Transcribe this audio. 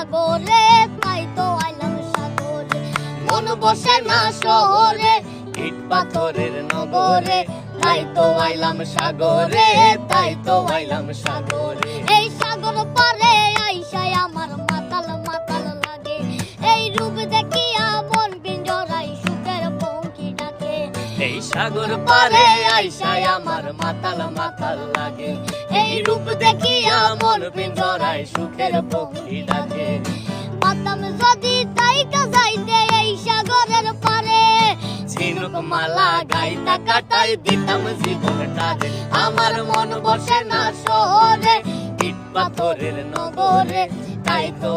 সাগরে, তাই তো আইলাম সাগরে। মন বসে না শহরে, ইট পাথরের নগরে, তাই তো আইলাম সাগরে, তাই তো আইলাম সাগরে। এই সাগর পারে আইসায় আমার মাতাল মাতাল লাগে, এই রূপ দেখিয়া মন পিঞ্জরায় সুখের পঙ্খী ডাকে। এই সাগর পারে আইসায় আমার মাতাল মাতাল লাগে, এই রূপ দেখিয়া মন পিঞ্জরায় সুখের পক্ষী ডাকে। পাতাম যদি তাইকা যাইতে এই সাগরের পারে, ঝিনুক মালা গাইতা কাটাই দিতাম জীবনটারে। আমার মন বসে না শহরে, ইট পাথরের নগরে, তাই তো